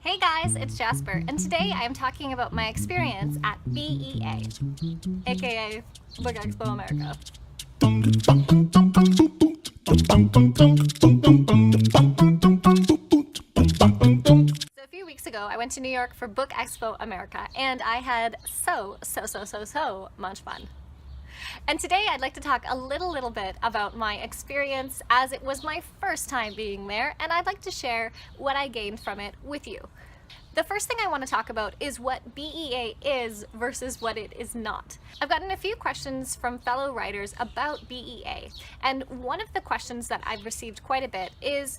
Hey guys, it's Jasper, and today I am talking about my experience at BEA, aka Book Expo America. So a few weeks ago, I went to New York for Book Expo America, and I had so much fun. And today I'd like to talk a little bit about my experience, as it was my first time being there, and I'd like to share what I gained from it with you. The first thing I want to talk about is what BEA is versus what it is not. I've gotten a few questions from fellow writers about BEA, and one of the questions that I've received quite a bit is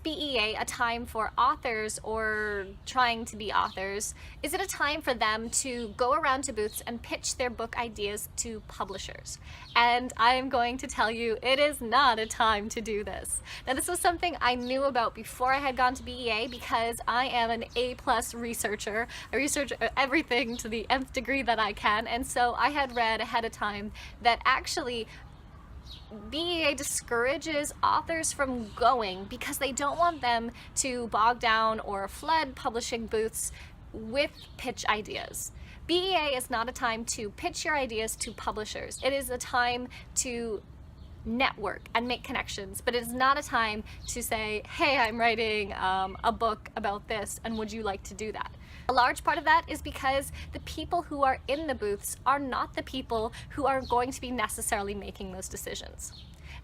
BEA a time for authors or trying to be authors? Is it a time for them to go around to booths and pitch their book ideas to publishers? And I'm going to tell you, it is not a time to do this. Now, this was something I knew about before I had gone to BEA because I am an A+ researcher. I research everything to the nth degree that I can, and so I had read ahead of time that actually BEA discourages authors from going because they don't want them to bog down or flood publishing booths with pitch ideas. BEA is not a time to pitch your ideas to publishers. It is a time to network and make connections, but it is not a time to say, hey, I'm writing a book about this, and would you like to do that? A large part of that is because the people who are in the booths are not the people who are going to be necessarily making those decisions.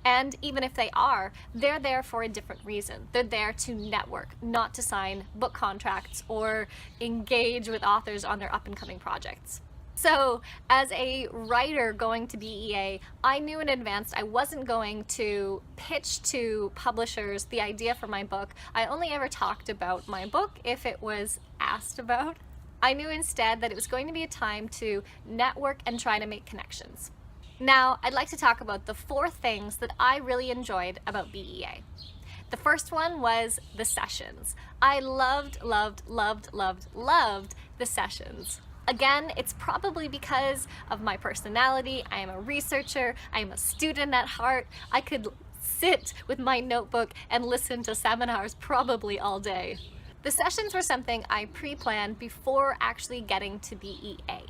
And even if they are, they're there for a different reason. They're there to network, not to sign book contracts or engage with authors on their up-and-coming projects. So as a writer going to BEA, I knew in advance I wasn't going to pitch to publishers the idea for my book. I only ever talked about my book if it was asked about. I knew instead that it was going to be a time to network and try to make connections. Now, I'd like to talk about the 4 things that I really enjoyed about BEA. The first one was the sessions. I loved the sessions. Again, it's probably because of my personality. I am a researcher, I am a student at heart. I could sit with my notebook and listen to seminars probably all day. The sessions were something I pre-planned before actually getting to BEA.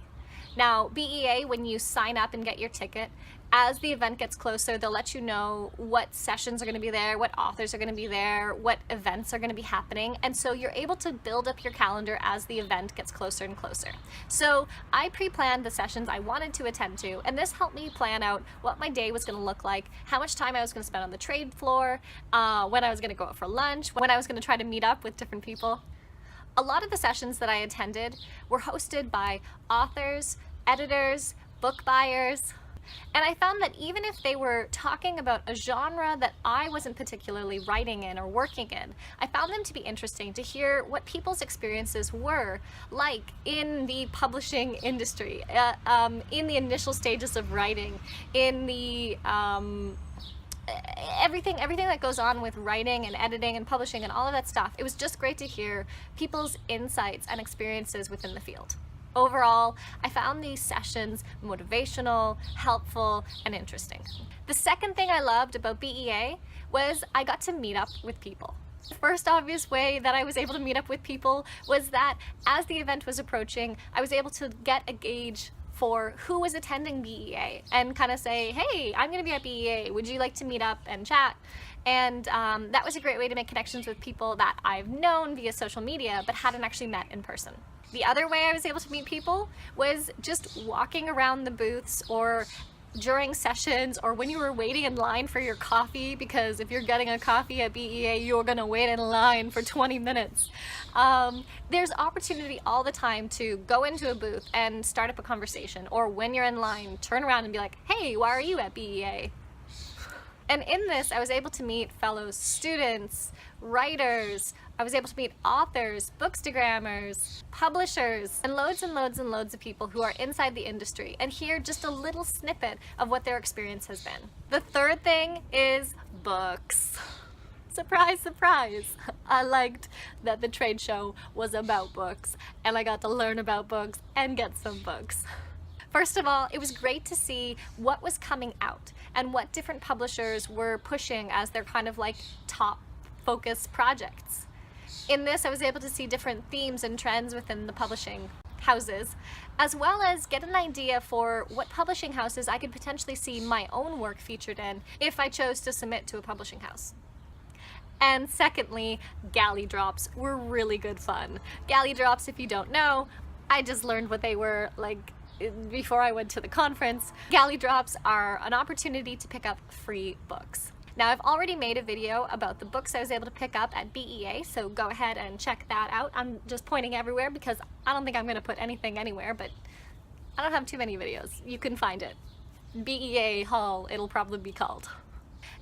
Now, BEA, when you sign up and get your ticket, as the event gets closer, they'll let you know what sessions are going to be there, what authors are going to be there, what events are going to be happening, and so you're able to build up your calendar as the event gets closer and closer. So I pre-planned the sessions I wanted to attend to, and this helped me plan out what my day was going to look like, how much time I was going to spend on the trade floor, when I was going to go out for lunch, when I was going to try to meet up with different people. A lot of the sessions that I attended were hosted by authors, editors, book buyers, and I found that even if they were talking about a genre that I wasn't particularly writing in or working in, I found them to be interesting to hear what people's experiences were like in the publishing industry, in the initial stages of writing, in the everything that goes on with writing and editing and publishing and all of that stuff. It was just great to hear people's insights and experiences within the field. Overall, I found these sessions motivational, helpful, and interesting. The second thing I loved about BEA was I got to meet up with people. The first obvious way that I was able to meet up with people was that as the event was approaching, I was able to get a gauge for who was attending BEA and kind of say, hey, I'm going to be at BEA, would you like to meet up and chat? And that was a great way to make connections with people that I've known via social media but hadn't actually met in person. The other way I was able to meet people was just walking around the booths or during sessions or when you were waiting in line for your coffee, because if you're getting a coffee at BEA, you're gonna wait in line for 20 minutes. There's opportunity all the time to go into a booth and start up a conversation, or when you're in line, turn around and be like, hey, why are you at BEA? And in this, I was able to meet fellow students, writers, I was able to meet authors, bookstagrammers, publishers, and loads of people who are inside the industry and hear just a little snippet of what their experience has been. The third thing is books. Surprise, surprise! I liked that the trade show was about books, and I got to learn about books and get some books. First of all, it was great to see what was coming out and what different publishers were pushing as their kind of like top focus projects. In this, I was able to see different themes and trends within the publishing houses, as well as get an idea for what publishing houses I could potentially see my own work featured in if I chose to submit to a publishing house. And secondly, galley drops were really good fun. Galley drops, if you don't know, I just learned what they were like before I went to the conference. Galley drops are an opportunity to pick up free books. Now, I've already made a video about the books I was able to pick up at BEA, so go ahead and check that out. I'm just pointing everywhere because I don't think I'm going to put anything anywhere, but I don't have too many videos. You can find it. BEA Hall, it'll probably be called.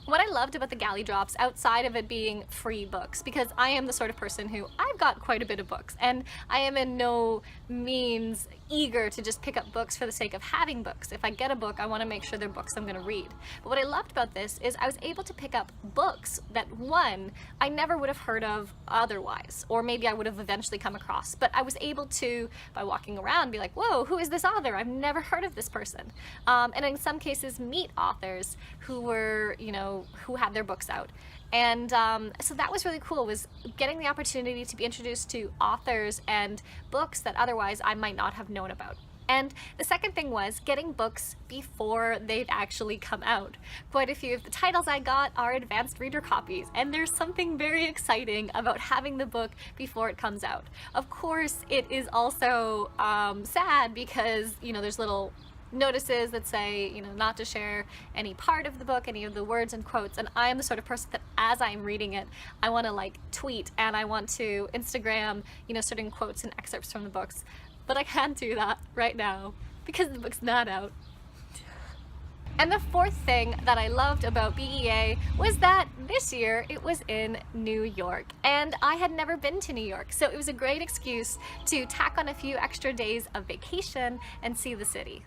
What I loved about the galley drops, outside of it being free books, because I am the sort of person who, I've got quite a bit of books, and I am in no means eager to just pick up books for the sake of having books. If I get a book, I want to make sure they're books I'm going to read. But what I loved about this is I was able to pick up books that, one, I never would have heard of otherwise, or maybe I would have eventually come across, but I was able to, by walking around, be like, whoa, who is this author? I've never heard of this person. And in some cases, meet authors who were, you know, who had their books out. And so that was really cool, was getting the opportunity to be introduced to authors and books that otherwise I might not have known about. And the second thing was getting books before they've actually come out. Quite a few of the titles I got are advanced reader copies, and there's something very exciting about having the book before it comes out. Of course, it is also sad because, you know, there's little notices that say, you know, not to share any part of the book, any of the words and quotes, and I am the sort of person that as I'm reading it, I want to like tweet and I want to Instagram, you know, certain quotes and excerpts from the books, but I can't do that right now because the book's not out. And the fourth thing that I loved about BEA was that this year it was in New York, and I had never been to New York, so it was a great excuse to tack on a few extra days of vacation and see the city.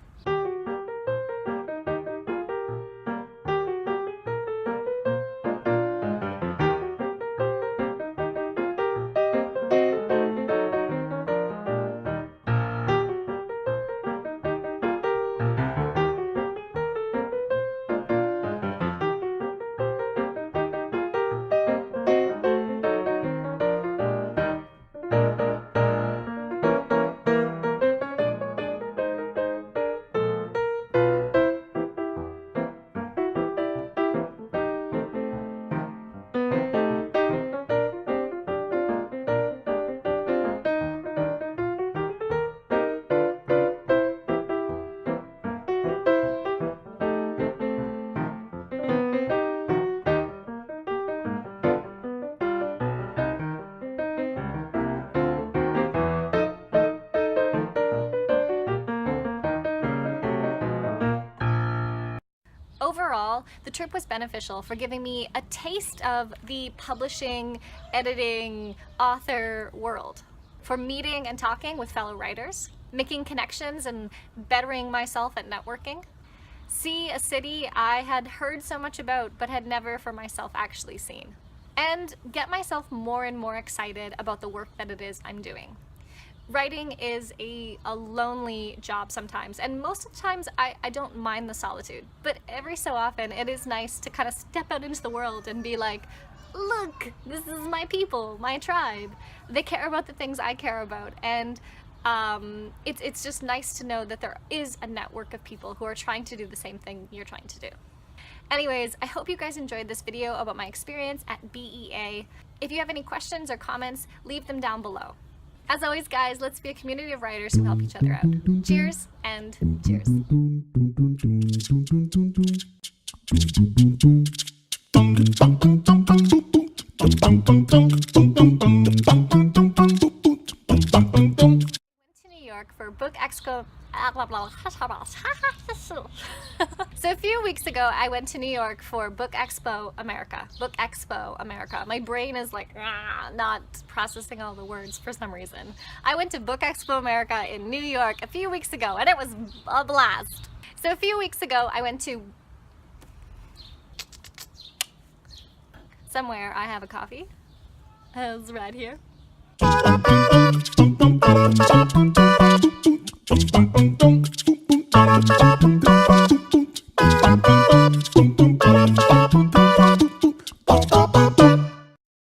Overall, the trip was beneficial for giving me a taste of the publishing, editing, author world, for meeting and talking with fellow writers, making connections and bettering myself at networking, see a city I had heard so much about but had never for myself actually seen, and get myself more and more excited about the work that it is I'm doing. Writing is a lonely job sometimes, and most of the times I don't mind the solitude, but every so often it is nice to kind of step out into the world and be like, look, this is my people, my tribe. They care about the things I care about, and it's just nice to know that there is a network of people who are trying to do the same thing you're trying to do. Anyways, I hope you guys enjoyed this video about my experience at BEA. If you have any questions or comments, leave them down below. As always, guys, let's be a community of writers who help each other out. Cheers and cheers. For Book Expo. So a few weeks ago I went to New York for Book Expo America. Book Expo America. My brain is like not processing all the words for some reason. I went to Book Expo America in New York a few weeks ago and it was a blast. So a few weeks ago I went to somewhere. I have a coffee. It's right here. Dum dum dum dum dum dum dum dum dum dum dum dum dum dum.